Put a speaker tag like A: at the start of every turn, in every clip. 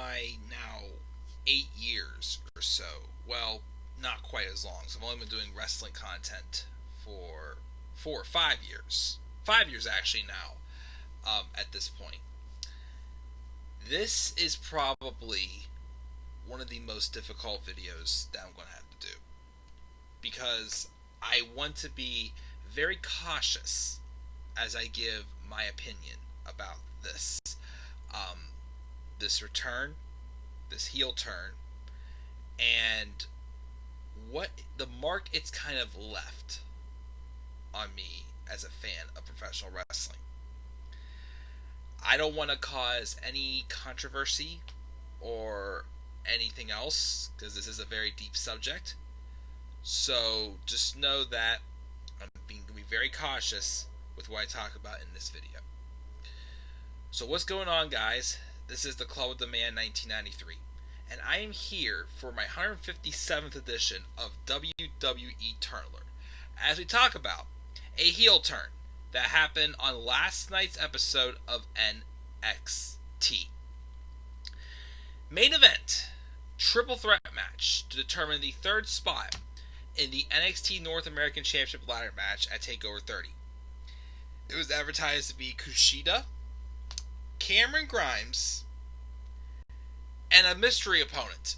A: my now 8 years or so, well, not quite as long, so I've only been doing wrestling content for 4 or 5 years. 5 years actually now, at this point. This is probably one of the most difficult videos that I'm going to have to do, because I want to be very cautious as I give my opinion about this return, this heel turn, and what the mark it's kind of left on me as a fan of professional wrestling. I don't want to cause any controversy or anything else, because this is a very deep subject. So just know that I'm going to be very cautious with what I talk about in this video. So what's going on, guys? This is the Club with the Man 1993, and I am here for my 157th edition of WWE Turn Alert, as we talk about a heel turn that happened on last night's episode of NXT. Main event, triple threat match to determine the third spot in the NXT North American Championship ladder match at TakeOver 30. It was advertised to be Kushida, Cameron Grimes, and a mystery opponent.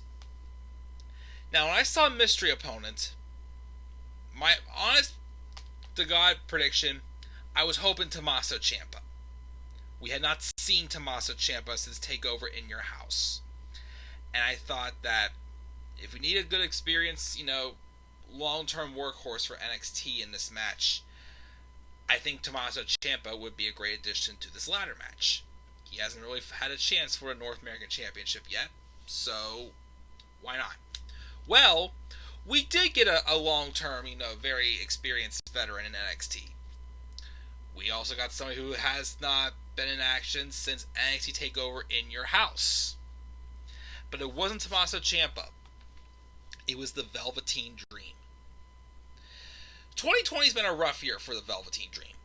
A: Now, when I saw mystery opponent, my honest to God prediction, I was hoping Tommaso Ciampa. We had not seen Tommaso Ciampa since TakeOver in Your House. And I thought that if we need a good experience, long-term workhorse for NXT in this match, I think Tommaso Ciampa would be a great addition to this ladder match. He hasn't really had a chance for a North American Championship yet, so why not? Well, we did get a long-term, very experienced veteran in NXT. We also got somebody who has not been in action since NXT TakeOver in Your House. But it wasn't Tommaso Ciampa. It was the Velveteen Dream. 2020 has been a rough year for the Velveteen Dream.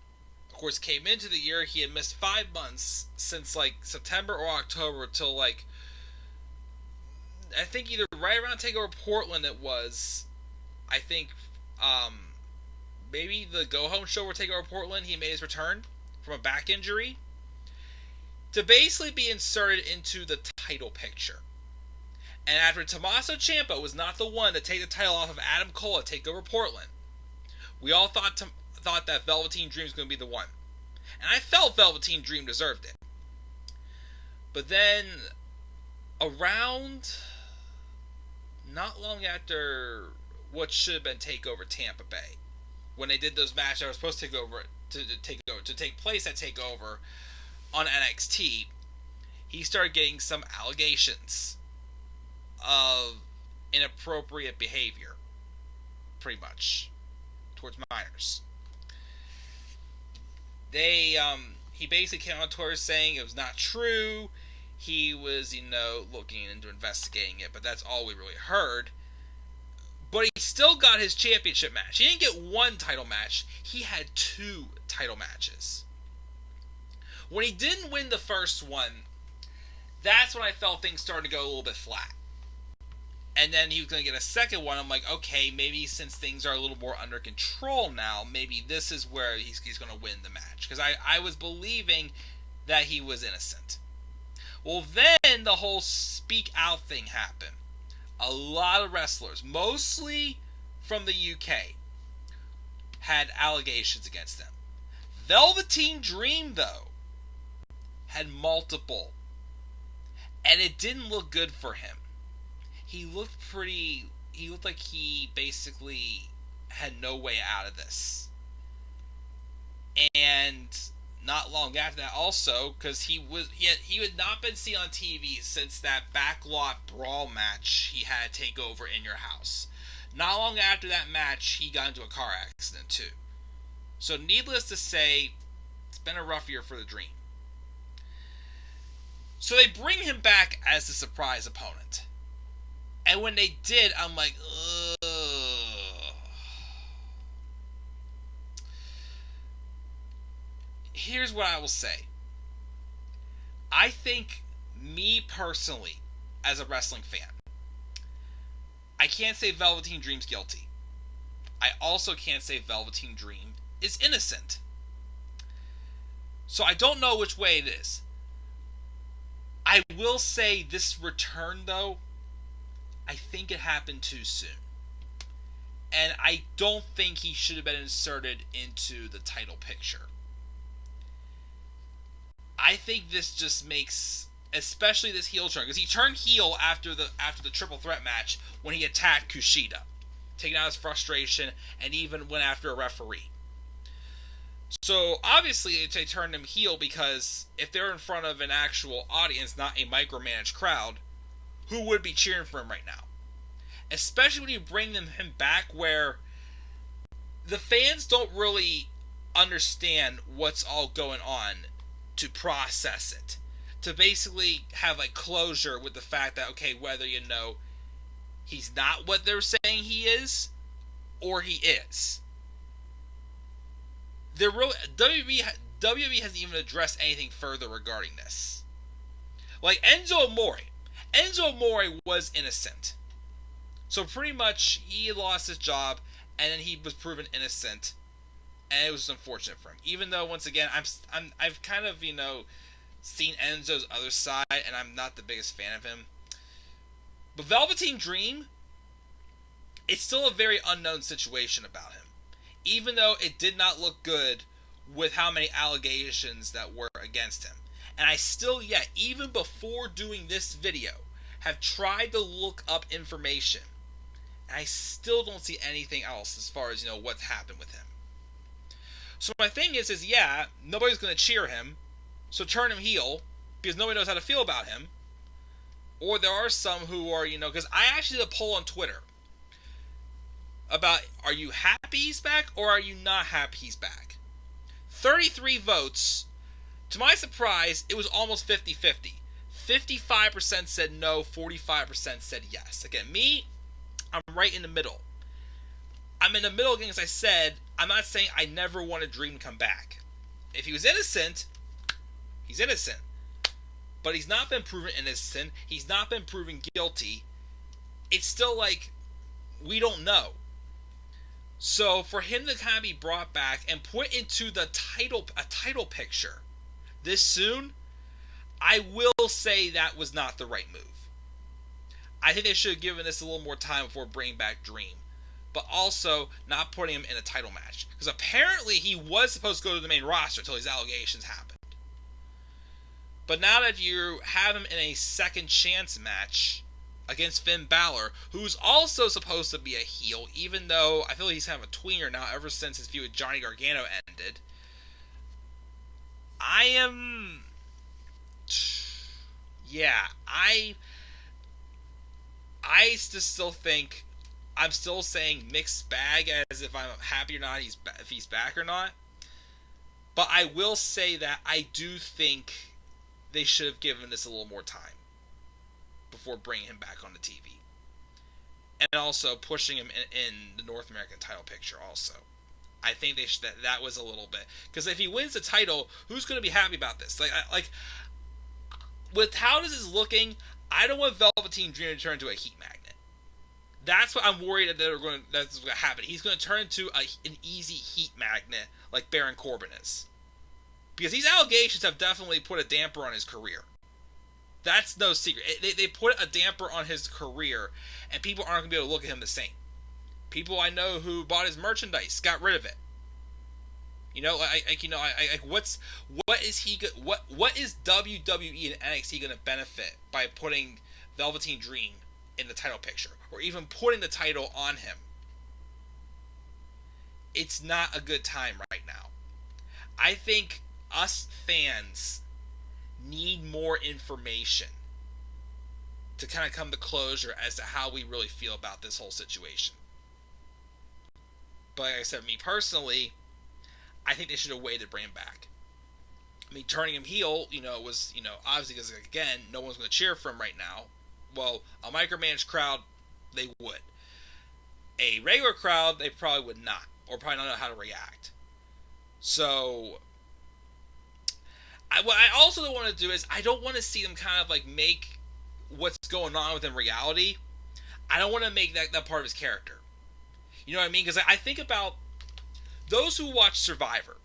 A: Of course, came into the year, he had missed 5 months since September or October till I think either right around TakeOver Portland it was. I think maybe the Go Home show where TakeOver Portland he made his return from a back injury to basically be inserted into the title picture. And after Tommaso Ciampa was not the one to take the title off of Adam Cole at TakeOver Portland, we all thought that Velveteen Dream was going to be the one. And I felt Velveteen Dream deserved it. But then, around not long after what should have been TakeOver Tampa Bay, when they did those matches that were supposed to take place at TakeOver on NXT, he started getting some allegations of inappropriate behavior, pretty much, towards minors. He basically came on Twitter saying it was not true. He was, looking into investigating it, but that's all we really heard. But he still got his championship match. He didn't get one title match. He had 2 title matches. When he didn't win the first one, that's when I felt things started to go a little bit flat. And then he was going to get a second one. I'm like, okay, maybe since things are a little more under control now, maybe this is where he's going to win the match. Because I was believing that he was innocent. Well, then the whole speak out thing happened. A lot of wrestlers, mostly from the UK, had allegations against them. Velveteen Dream, though, had multiple. And it didn't look good for him. He looked like he basically had no way out of this. And not long after that also, because he had not been seen on TV since that backlot brawl match he had TakeOver in Your House. Not long after that match, he got into a car accident too. So needless to say, it's been a rough year for the Dream. So they bring him back as the surprise opponent. And when they did, I'm like, ugh. Here's what I will say. I think, me personally, as a wrestling fan. I can't say Velveteen Dream's guilty. I also can't say Velveteen Dream is innocent. So I don't know which way it is. I will say this return, though, I think it happened too soon. And I don't think he should have been inserted into the title picture. I think this just makes, especially this heel turn, because he turned heel after the triple threat match when he attacked Kushida, taking out his frustration, and even went after a referee. So obviously they turned him heel because if they're in front of an actual audience, not a micromanaged crowd, who would be cheering for him right now? Especially when you bring him back where the fans don't really understand what's all going on to process it. To basically have like closure with the fact that, okay, whether he's not what they're saying he is, or he is. WWE hasn't even addressed anything further regarding this. Like Enzo Amore was innocent. So pretty much he lost his job and then he was proven innocent, and it was unfortunate for him. Even though once again I've kind of seen Enzo's other side and I'm not the biggest fan of him. But Velveteen Dream, it's still a very unknown situation about him. Even though it did not look good with how many allegations that were against him. And I still yet, even before doing this video, have tried to look up information. And I still don't see anything else as far as, what's happened with him. So my thing is nobody's going to cheer him. So turn him heel, because nobody knows how to feel about him. Or there are some who are, because I actually did a poll on Twitter about, are you happy he's back or are you not happy he's back? 33 votes. To my surprise, it was almost 50-50. 55% said no, 45% said yes. Again, me, I'm right in the middle. I'm in the middle again, as I said. I'm not saying I never want a Dream to come back. If he was innocent, he's innocent. But he's not been proven innocent. He's not been proven guilty. It's still like, we don't know. So for him to kind of be brought back and put into a title picture this soon, I will say that was not the right move. I think they should have given this a little more time before bringing back Dream. But also not putting him in a title match. Because apparently he was supposed to go to the main roster until these allegations happened. But now that you have him in a second chance match against Finn Balor, who's also supposed to be a heel, even though I feel like he's kind of a tweener now ever since his feud with Johnny Gargano ended. I still think, I'm still saying mixed bag as if I'm happy or not if he's back or not. But I will say that I do think they should have given this a little more time before bringing him back on the TV. And also pushing him in the North American title picture also. I think they should, that was a little bit. Because if he wins the title, who's going to be happy about this? Like, with how this is looking, I don't want Velveteen Dream to turn into a heat magnet. That's what I'm worried that's going to happen. He's going to turn into an easy heat magnet like Baron Corbin is. Because these allegations have definitely put a damper on his career. That's no secret. They put a damper on his career, and people aren't going to be able to look at him the same. People I know who bought his merchandise got rid of it. What is WWE and NXT going to benefit by putting Velveteen Dream in the title picture, or even putting the title on him? It's not a good time right now. I think us fans need more information to kind of come to closure as to how we really feel about this whole situation. But like I said, me personally, I think they should have waited to bring him back. I mean, turning him heel, was, obviously because, again, no one's going to cheer for him right now. Well, a micromanaged crowd, they would. A regular crowd, they probably would not, or probably not know how to react. So, what I also don't want to do is, I don't want to see them kind of like make what's going on within reality, I don't want to make that part of his character. You know what I mean? Because I think about those who watch Survivor.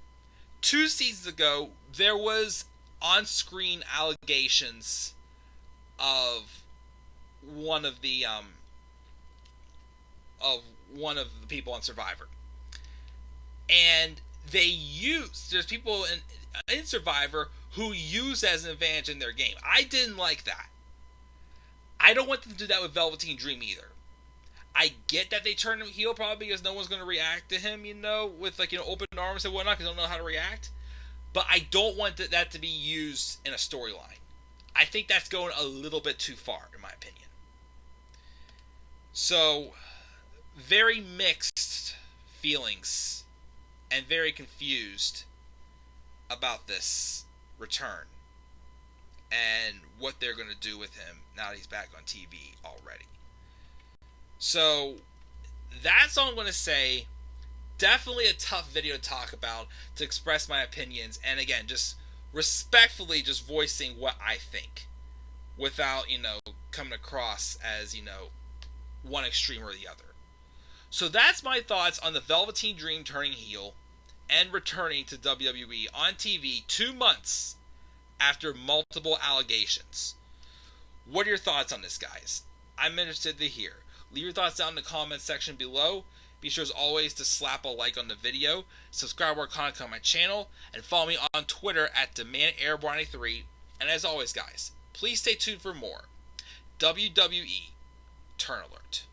A: 2 seasons ago, there was on-screen allegations of one of the people on Survivor, and there's people in Survivor who use that as an advantage in their game. I didn't like that. I don't want them to do that with Velveteen Dream either. I get that they turned him heel probably because no one's going to react to him, with open arms and whatnot because they don't know how to react. But I don't want that to be used in a storyline. I think that's going a little bit too far, in my opinion. So, very mixed feelings and very confused about this return and what they're going to do with him now that he's back on TV already. So, that's all I'm going to say. Definitely a tough video to talk about, to express my opinions, and again, just respectfully just voicing what I think without, coming across as, one extreme or the other. So that's my thoughts on the Velveteen Dream turning heel and returning to WWE on TV 2 months after multiple allegations. What are your thoughts on this, guys? I'm interested to hear. Leave your thoughts down in the comments section below. Be sure as always to slap a like on the video, subscribe to our content on my channel, and follow me on Twitter at DemandAirborne93. And as always, guys, please stay tuned for more WWE Turn Alert.